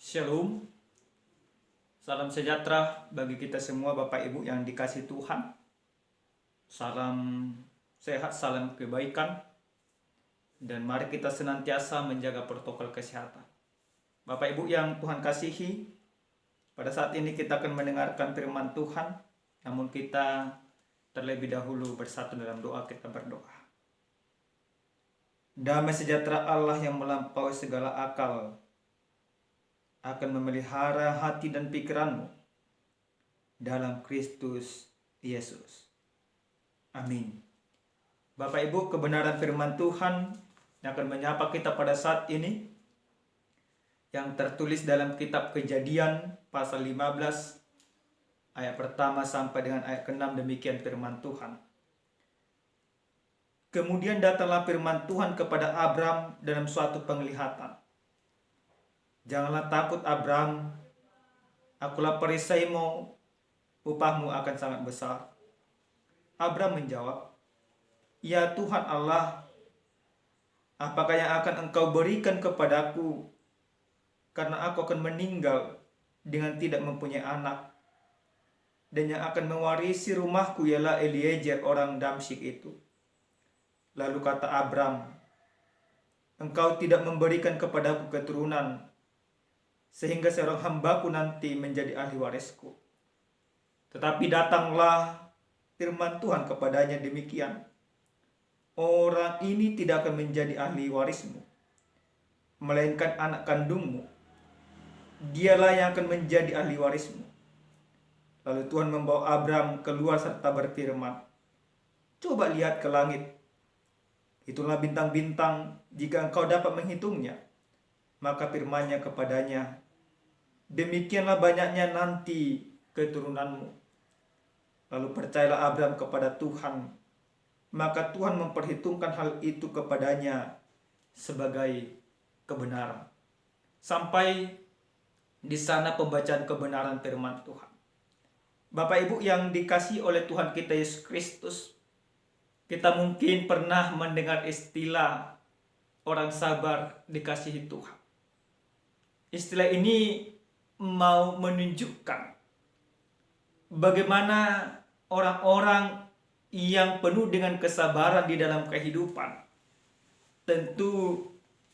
Shalom, salam sejahtera bagi kita semua Bapak Ibu yang dikasih Tuhan. Salam sehat, salam kebaikan, dan mari kita senantiasa menjaga protokol kesehatan. Bapak Ibu yang Tuhan kasihi, pada saat ini kita akan mendengarkan firman Tuhan, namun kita terlebih dahulu bersatu dalam doa. Kita berdoa. Damai sejahtera Allah yang melampaui segala akal akan memelihara hati dan pikiranmu dalam Kristus Yesus. Amin. Bapak Ibu, kebenaran firman Tuhan yang akan menyapa kita pada saat ini yang tertulis dalam kitab Kejadian pasal 15 ayat pertama sampai dengan ayat ke-6. Demikian firman Tuhan. Kemudian datanglah firman Tuhan kepada Abram dalam suatu penglihatan. Janganlah takut Abram, akulah perisaimu, upahmu akan sangat besar. Abram menjawab, ya Tuhan Allah, apakah yang akan engkau berikan kepadaku, karena aku akan meninggal dengan tidak mempunyai anak, dan yang akan mewarisi rumahku ialah Eliezer orang Damsyik itu. Lalu kata Abram, engkau tidak memberikan kepadaku keturunan, sehingga seorang hambaku nanti menjadi ahli warisku. Tetapi datanglah firman Tuhan kepadanya demikian, orang ini tidak akan menjadi ahli warismu, melainkan anak kandungmu, dialah yang akan menjadi ahli warismu. Lalu Tuhan membawa Abram keluar serta berfirman, coba lihat ke langit, itulah bintang-bintang, jika engkau dapat menghitungnya. Maka firman-Nya kepadanya, demikianlah banyaknya nanti keturunanmu. Lalu percayalah Abram kepada Tuhan, maka Tuhan memperhitungkan hal itu kepadanya sebagai kebenaran. Sampai di sana pembacaan kebenaran firman Tuhan. Bapak Ibu yang dikasihi oleh Tuhan kita Yesus Kristus, kita mungkin pernah mendengar istilah orang sabar dikasihi Tuhan. Istilah ini mau menunjukkan bagaimana orang-orang yang penuh dengan kesabaran di dalam kehidupan tentu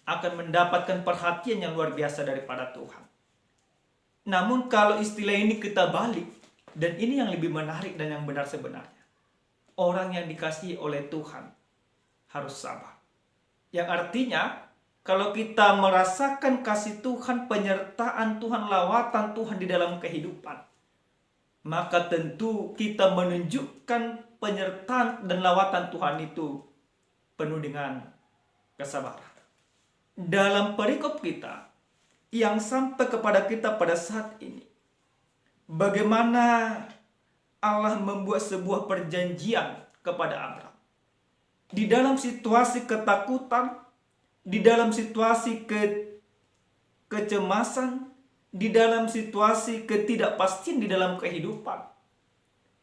akan mendapatkan perhatian yang luar biasa daripada Tuhan. Namun kalau istilah ini kita balik, dan ini yang lebih menarik dan yang benar sebenarnya, orang yang dikasihi oleh Tuhan harus sabar. Yang artinya, kalau kita merasakan kasih Tuhan, penyertaan Tuhan, lawatan Tuhan di dalam kehidupan, maka tentu kita menunjukkan penyertaan dan lawatan Tuhan itu penuh dengan kesabaran. Dalam perikop kita yang sampai kepada kita pada saat ini, bagaimana Allah membuat sebuah perjanjian kepada Abraham. Di dalam situasi ketakutan, di dalam situasi kecemasan, di dalam situasi ketidakpastian di dalam kehidupan,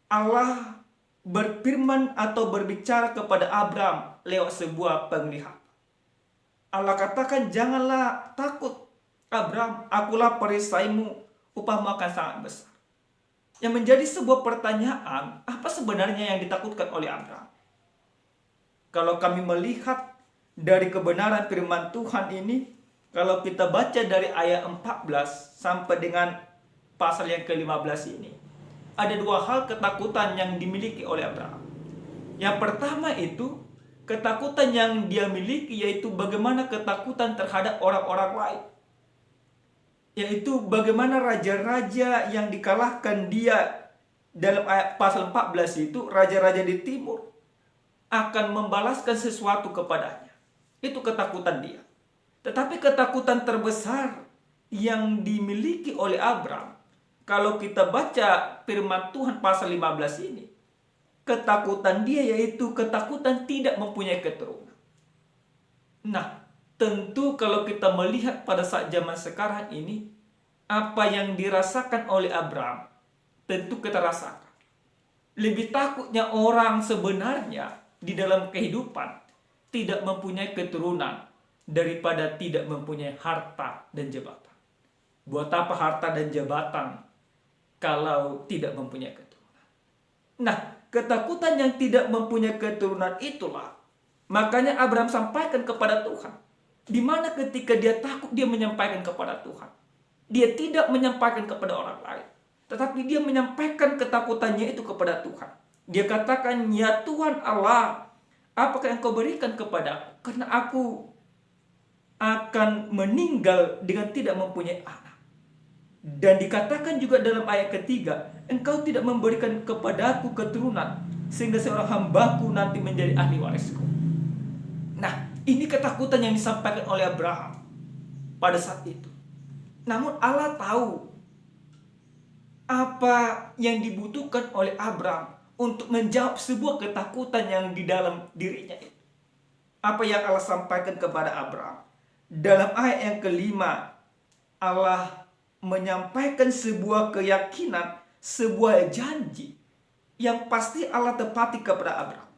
Allah berfirman atau berbicara kepada Abram lewat sebuah penglihatan. Allah katakan, janganlah takut Abram, akulah perisaimu, upahmu akan sangat besar. Yang menjadi sebuah pertanyaan, apa sebenarnya yang ditakutkan oleh Abram? Kalau kami melihat dari kebenaran firman Tuhan ini, kalau kita baca dari ayat 14 sampai dengan pasal yang ke-15 ini, ada dua hal ketakutan yang dimiliki oleh Abraham. Yang pertama itu, ketakutan yang dia miliki yaitu bagaimana ketakutan terhadap orang-orang lain. Yaitu bagaimana raja-raja yang dikalahkan dia dalam ayat pasal 14 itu, raja-raja di timur, akan membalaskan sesuatu kepadanya. Itu ketakutan dia. Tetapi ketakutan terbesar yang dimiliki oleh Abram, kalau kita baca firman Tuhan pasal 15 ini, ketakutan dia yaitu ketakutan tidak mempunyai keturunan. Nah, tentu kalau kita melihat pada saat zaman sekarang ini, apa yang dirasakan oleh Abram, tentu kita rasakan. Lebih takutnya orang sebenarnya di dalam kehidupan tidak mempunyai keturunan daripada tidak mempunyai harta dan jabatan. Buat apa harta dan jabatan kalau tidak mempunyai keturunan? Nah, ketakutan yang tidak mempunyai keturunan itulah makanya Abraham sampaikan kepada Tuhan. Di mana ketika dia takut, dia menyampaikan kepada Tuhan. Dia tidak menyampaikan kepada orang lain, tetapi dia menyampaikan ketakutannya itu kepada Tuhan. Dia katakan, "Ya Tuhan Allah, apakah yang kau berikan kepadaku? Karena aku akan meninggal dengan tidak mempunyai anak." Dan dikatakan juga dalam ayat ketiga, "Engkau tidak memberikan kepadaku keturunan, sehingga seorang hambaku nanti menjadi ahli warisku." Nah, ini ketakutan yang disampaikan oleh Abraham pada saat itu. Namun Allah tahu apa yang dibutuhkan oleh Abraham untuk menjawab sebuah ketakutan yang di dalam dirinya itu. Apa yang Allah sampaikan kepada Abraham? Dalam ayat yang kelima, Allah menyampaikan sebuah keyakinan, sebuah janji yang pasti Allah tepati kepada Abraham.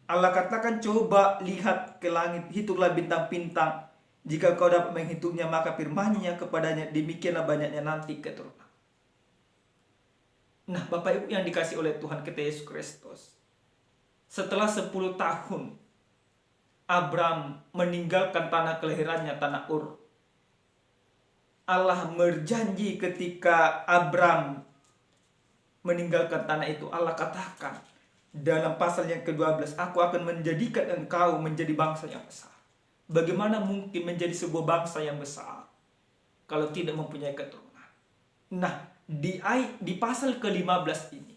Allah katakan, "Coba lihat ke langit, hitunglah bintang-bintang. Jika kau dapat menghitungnya, maka firman-Nya kepadanya, demikianlah banyaknya nanti keturunan." Nah, Bapak Ibu yang dikasih oleh Tuhan kita Yesus Kristus, setelah 10 tahun Abraham meninggalkan tanah kelahirannya, tanah Ur, Allah berjanji ketika Abraham meninggalkan tanah itu. Allah katakan dalam pasal yang ke-12, "Aku akan menjadikan engkau menjadi bangsa yang besar." Bagaimana mungkin menjadi sebuah bangsa yang besar kalau tidak mempunyai keturunan? Nah, di pasal ke-15 ini,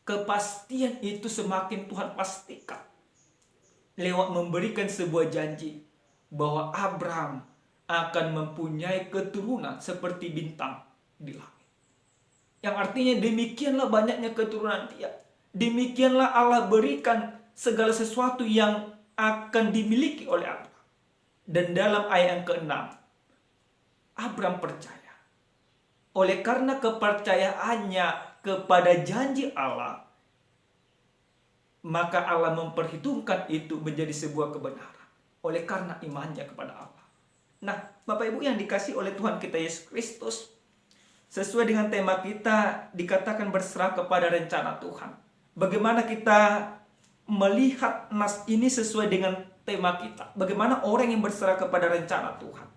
kepastian itu semakin Tuhan pastikan lewat memberikan sebuah janji bahwa Abraham akan mempunyai keturunan seperti bintang di langit. Yang artinya demikianlah banyaknya keturunan dia. Demikianlah Allah berikan segala sesuatu yang akan dimiliki oleh Abraham. Dan dalam ayat yang ke-6, Abraham percaya. Oleh karena kepercayaannya kepada janji Allah, maka Allah memperhitungkan itu menjadi sebuah kebenaran. Oleh karena imannya kepada Allah. Nah, Bapak Ibu yang dikasih oleh Tuhan kita Yesus Kristus, sesuai dengan tema kita, dikatakan berserah kepada rencana Tuhan. Bagaimana kita melihat nas ini sesuai dengan tema kita? Bagaimana orang yang berserah kepada rencana Tuhan?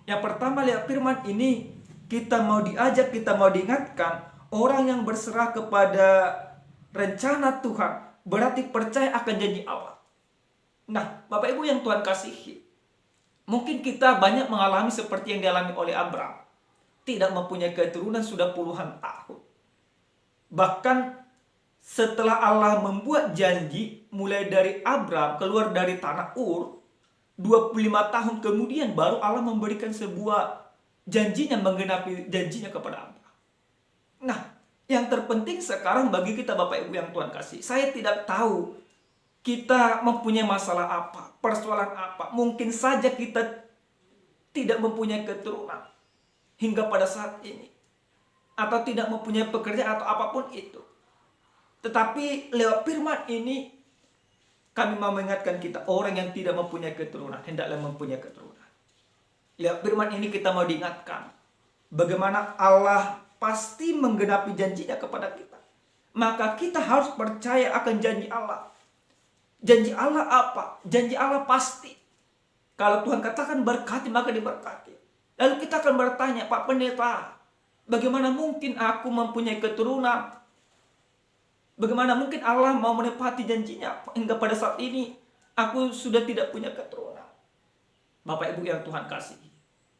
Yang pertama, lihat firman ini, kita mau diajak, kita mau diingatkan, orang yang berserah kepada rencana Tuhan berarti percaya akan janji Allah. Nah, Bapak Ibu yang Tuhan kasihi, mungkin kita banyak mengalami seperti yang dialami oleh Abraham. Tidak mempunyai keturunan sudah puluhan tahun. Bahkan setelah Allah membuat janji mulai dari Abraham keluar dari tanah Ur, 25 tahun kemudian baru Allah memberikan sebuah janjinya, menggenapi janjinya kepada Abraham. Nah, yang terpenting sekarang bagi kita Bapak Ibu yang Tuhan kasih, saya tidak tahu kita mempunyai masalah apa, persoalan apa. Mungkin saja kita tidak mempunyai keturunan hingga pada saat ini, atau tidak mempunyai pekerjaan atau apapun itu. Tetapi lewat firman ini kami mau mengingatkan kita, orang yang tidak mempunyai keturunan hendaklah mempunyai keturunan. Lewat firman ini kita mau diingatkan bagaimana Allah pasti menggenapi janjinya kepada kita. Maka kita harus percaya akan janji Allah. Janji Allah apa? Janji Allah pasti. Kalau Tuhan katakan berkati, maka diberkati. Lalu kita akan bertanya, "Pak Pendeta, bagaimana mungkin aku mempunyai keturunan? Bagaimana mungkin Allah mau menepati janjinya hingga pada saat ini aku sudah tidak punya keturunan?" Bapak Ibu yang Tuhan kasihi,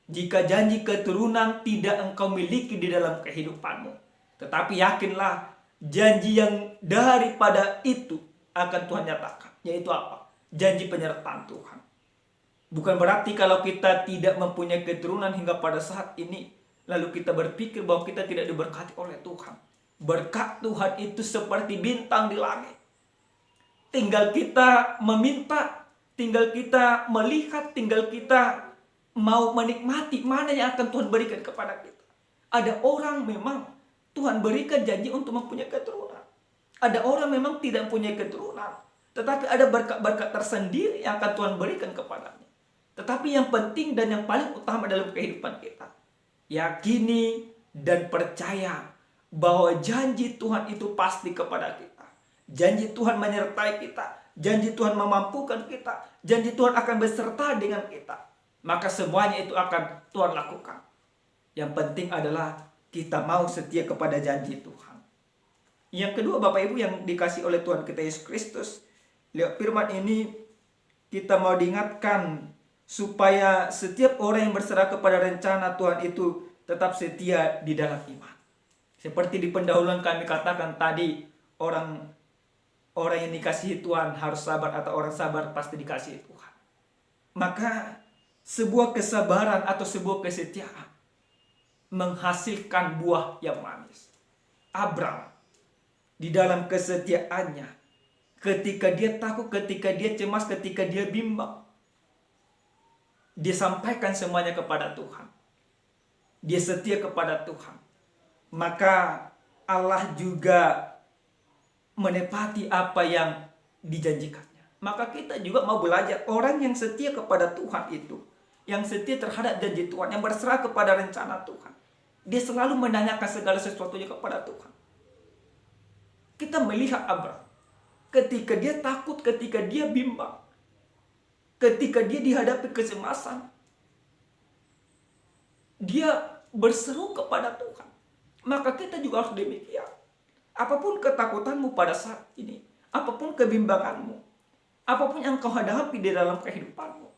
jika janji keturunan tidak engkau miliki di dalam kehidupanmu, tetapi yakinlah janji yang daripada itu akan Tuhan nyatakan. Yaitu apa? Janji penyertaan Tuhan. Bukan berarti kalau kita tidak mempunyai keturunan hingga pada saat ini, lalu kita berpikir bahwa kita tidak diberkati oleh Tuhan. Berkat Tuhan itu seperti bintang di langit. Tinggal kita meminta, tinggal kita melihat, tinggal kita mau menikmati mana yang akan Tuhan berikan kepada kita. Ada orang memang Tuhan berikan janji untuk mempunyai keturunan. Ada orang memang tidak punya keturunan, tetapi ada berkat-berkat tersendiri yang akan Tuhan berikan kepadanya. Tetapi yang penting dan yang paling utama dalam kehidupan kita, Yakini dan percaya bahwa janji Tuhan itu pasti kepada kita. Janji Tuhan menyertai kita. Janji Tuhan memampukan kita. Janji Tuhan akan beserta dengan kita. Maka semuanya itu akan Tuhan lakukan. Yang penting adalah kita mau setia kepada janji Tuhan. Yang kedua, Bapak Ibu yang dikasih oleh Tuhan kita Yesus Kristus, lihat firman ini kita mau diingatkan supaya setiap orang yang berserah kepada rencana Tuhan itu tetap setia di dalam iman. Seperti di pendahuluan kami katakan tadi, orang yang dikasihi Tuhan harus sabar, atau orang sabar pasti dikasihi Tuhan. Maka sebuah kesabaran atau sebuah kesetiaan menghasilkan buah yang manis. Abraham di dalam kesetiaannya, ketika dia takut, ketika dia cemas, ketika dia bimbang, dia sampaikan semuanya kepada Tuhan. Dia setia kepada Tuhan. Maka Allah juga menepati apa yang dijanjikannya. Maka kita juga mau belajar, orang yang setia kepada Tuhan itu, yang setia terhadap janji Tuhan, yang berserah kepada rencana Tuhan, dia selalu menanyakan segala sesuatunya kepada Tuhan. Kita melihat Abraham, ketika dia takut, ketika dia bimbang, ketika dia dihadapi kecemasan, dia berseru kepada Tuhan. Maka kita juga harus demikian. Apapun ketakutanmu pada saat ini, apapun kebimbanganmu, apapun yang kau hadapi di dalam kehidupanmu,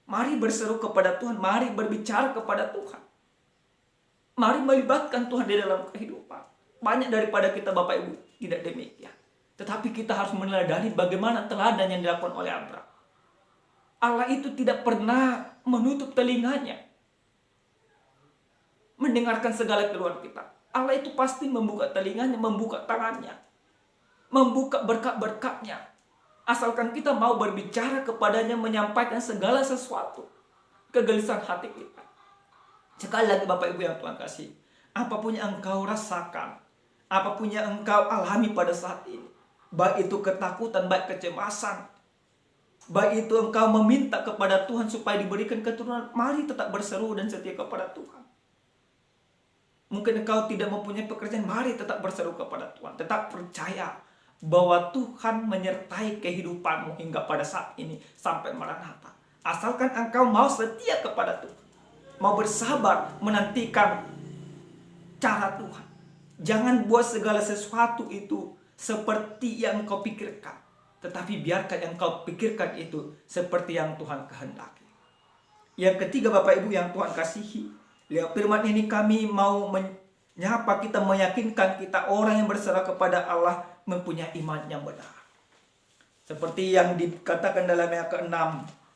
mari berseru kepada Tuhan, mari berbicara kepada Tuhan. Mari melibatkan Tuhan di dalam kehidupan. Banyak daripada kita, Bapak Ibu, tidak demikian. Tetapi kita harus meneladani bagaimana teladan yang dilakukan oleh Abraham. Allah itu tidak pernah menutup telinganya mendengarkan segala keluhan kita. Allah itu pasti membuka telinganya, membuka tangannya, membuka berkat-berkatnya. Asalkan kita mau berbicara kepadanya, menyampaikan segala sesuatu, kegelisahan hati kita. Sekali lagi Bapak Ibu yang Tuhan kasih, apapun yang engkau rasakan, apapun yang engkau alami pada saat ini, baik itu ketakutan, baik kecemasan, baik itu engkau meminta kepada Tuhan supaya diberikan keturunan, mari tetap berseru dan setia kepada Tuhan. Mungkin engkau tidak mempunyai pekerjaan, mari tetap berseru kepada Tuhan. Tetap percaya bahwa Tuhan menyertai kehidupanmu hingga pada saat ini sampai Maranatha. Asalkan engkau mau setia kepada Tuhan, mau bersabar menantikan cara Tuhan. Jangan buat segala sesuatu itu seperti yang engkau pikirkan, tetapi biarkan yang engkau pikirkan itu seperti yang Tuhan kehendaki. Yang ketiga, Bapak Ibu yang Tuhan kasihi, lihat firman ini kami mau menyapa kita, meyakinkan kita orang yang berserah kepada Allah mempunyai iman yang benar. Seperti yang dikatakan dalam ayat ke-6,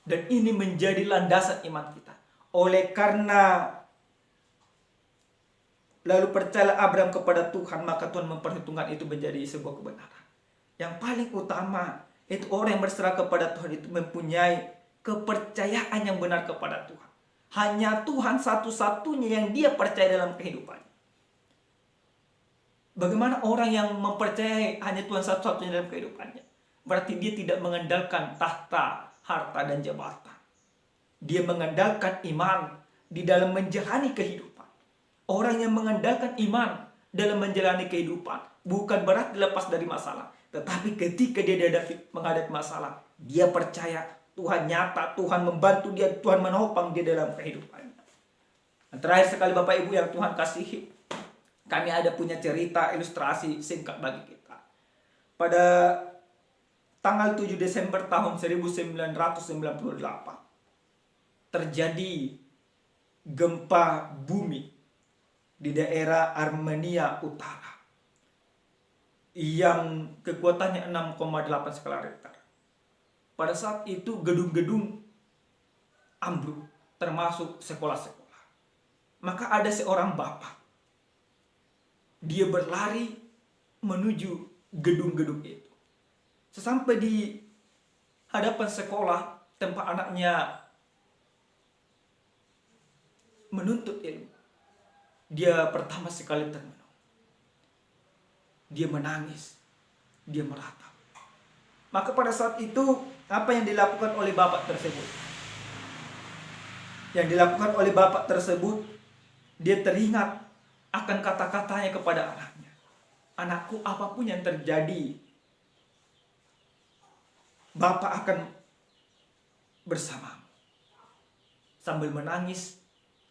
dan ini menjadi landasan iman kita. Oleh karena lalu percaya Abraham kepada Tuhan, maka Tuhan memperhitungkan itu menjadi sebuah kebenaran. Yang paling utama itu orang yang berserah kepada Tuhan itu mempunyai kepercayaan yang benar kepada Tuhan. Hanya Tuhan satu-satunya yang dia percaya dalam kehidupannya. Bagaimana orang yang mempercayai hanya Tuhan satu-satunya dalam kehidupannya? Berarti dia tidak mengandalkan tahta, harta, dan jabatan. Dia mengandalkan iman di dalam menjalani kehidupan. Orang yang mengandalkan iman dalam menjalani kehidupan bukan berarti lepas dari masalah. Tetapi ketika dia menghadapi masalah, dia percaya Tuhan nyata, Tuhan membantu dia, Tuhan menopang dia dalam kehidupannya. Dan terakhir sekali Bapak Ibu yang Tuhan kasihi, kami ada punya cerita ilustrasi singkat bagi kita. Pada tanggal 7 Desember tahun 1998, terjadi gempa bumi di daerah Armenia Utara yang kekuatannya 6,8 skala Richter. Pada saat itu gedung-gedung ambruk, termasuk sekolah-sekolah. Maka ada seorang bapak. Dia berlari menuju gedung-gedung itu. Sesampai di hadapan sekolah tempat anaknya menuntut ilmu, dia pertama sekali termenung. Dia menangis, dia meratap. Maka pada saat itu, apa yang dilakukan oleh bapak tersebut? Yang dilakukan oleh bapak tersebut, Dia teringat akan kata-katanya kepada anaknya. Anakku, apapun yang terjadi, Bapak akan bersamamu. Sambil menangis,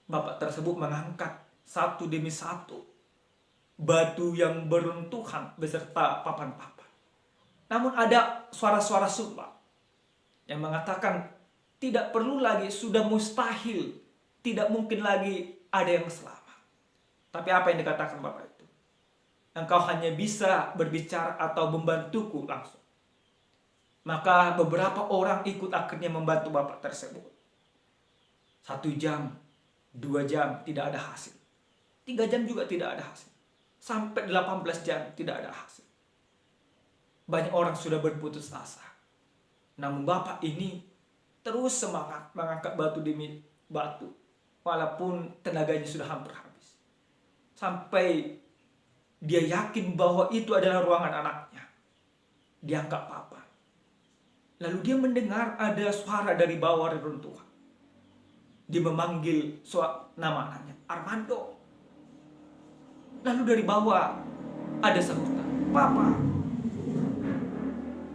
bapak tersebut mengangkat satu demi satu batu yang beruntuhan beserta papan-papan. Namun ada suara-suara sumpah yang mengatakan tidak perlu lagi, sudah mustahil, tidak mungkin lagi ada yang selamat. Tapi apa yang dikatakan bapak itu? Engkau hanya bisa berbicara atau membantuku langsung. Maka beberapa orang ikut akhirnya membantu bapak tersebut. 1 jam, 2 jam tidak ada hasil. 3 jam juga tidak ada hasil. Sampai 18 jam tidak ada hasil. Banyak orang sudah berputus asa. Namun bapak ini terus semangat mengangkat batu demi batu. Walaupun tenaganya sudah hampir habis. Sampai dia yakin bahwa itu adalah ruangan anaknya. Dia angkat papan. Lalu dia mendengar ada suara dari bawah reruntuhan. Dia memanggil nama anaknya, Armando. Lalu dari bawah ada sambutan, Papa.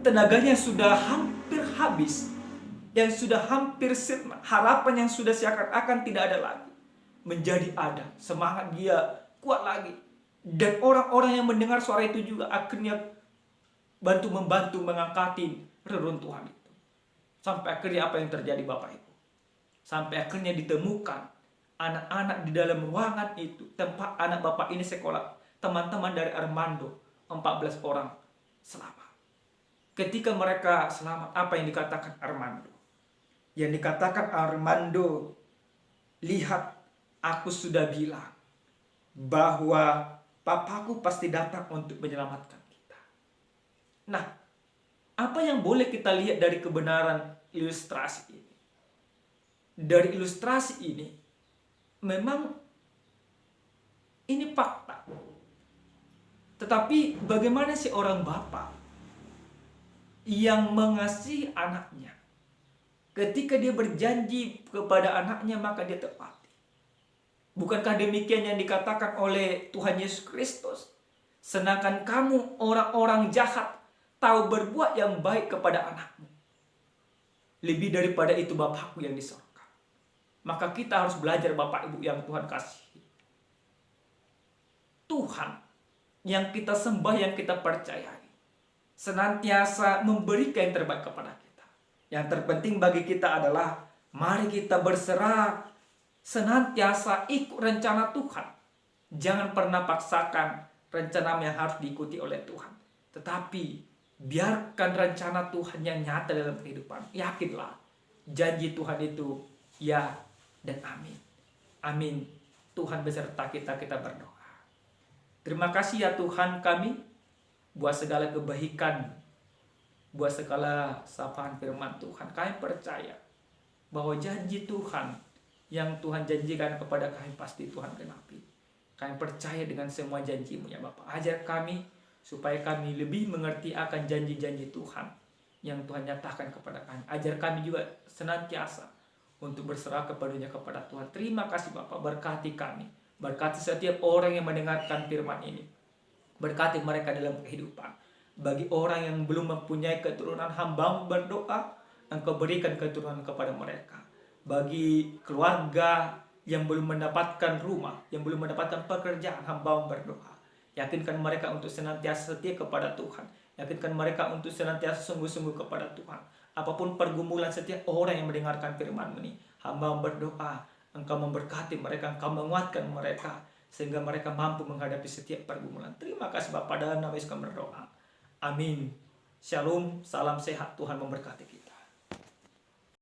Tenaganya sudah hampir habis. Yang sudah hampir sirna. Harapan yang sudah seakan-akan tidak ada lagi. Menjadi ada. Semangat dia kuat lagi. Dan orang-orang yang mendengar suara itu juga akhirnya membantu mengangkatin reruntuhan itu. Sampai akhirnya apa yang terjadi Bapak Ibu? Sampai akhirnya ditemukan anak-anak di dalam ruangan itu, tempat anak bapak ini sekolah, teman-teman dari Armando, 14 orang selamat. Ketika mereka selamat, apa yang dikatakan Armando? Yang dikatakan Armando, lihat, aku sudah bilang bahwa papaku pasti datang untuk menyelamatkan kita. Nah, apa yang boleh kita lihat dari kebenaran ilustrasi ini? Dari ilustrasi ini, memang ini fakta. Tetapi bagaimana sih orang bapak yang mengasihi anaknya? Ketika dia berjanji kepada anaknya, maka dia tepati. Bukankah demikian yang dikatakan oleh Tuhan Yesus Kristus? Sedangkan kamu orang-orang jahat tahu berbuat yang baik kepada anakmu. Lebih daripada itu Bapakku yang di sorga. Maka kita harus belajar Bapak Ibu yang Tuhan kasihi. Tuhan yang kita sembah, yang kita percayai, senantiasa memberikan yang terbaik kepada kita. Yang terpenting bagi kita adalah mari kita berserah, senantiasa ikut rencana Tuhan. Jangan pernah paksakan rencana yang harus diikuti oleh Tuhan. Tetapi biarkan rencana Tuhan yang nyata dalam kehidupan. Yakinlah janji Tuhan itu ya dan amin. Amin. Tuhan beserta kita berdoa. Terima kasih ya Tuhan kami buat segala kebaikan, buat segala sapaan firman Tuhan. Kami percaya bahwa janji Tuhan yang Tuhan janjikan kepada kami pasti Tuhan genapi. Kami percaya dengan semua janji-Mu ya Bapak. Ajar kami supaya kami lebih mengerti akan janji-janji Tuhan yang Tuhan nyatakan kepada kami. Ajar kami juga senantiasa untuk berserah kepadanya kepada Tuhan. Terima kasih Bapak, berkati kami. Berkati setiap orang yang mendengarkan firman ini. Berkati mereka dalam kehidupan. Bagi orang yang belum mempunyai keturunan, hamba berdoa, Engkau berikan keturunan kepada mereka. Bagi keluarga yang belum mendapatkan rumah, yang belum mendapatkan pekerjaan, hamba berdoa. Yakinkan mereka untuk senantiasa setia kepada Tuhan. Yakinkan mereka untuk senantiasa sungguh-sungguh kepada Tuhan. Apapun pergumulan setiap orang yang mendengarkan firman-Mu ini, hamba berdoa, Engkau memberkati mereka, Engkau menguatkan mereka, sehingga mereka mampu menghadapi setiap pergumulan. Terima kasih Bapak, dalam nama Yesus kami berdoa. Amin. Shalom, salam sehat, Tuhan memberkati kita.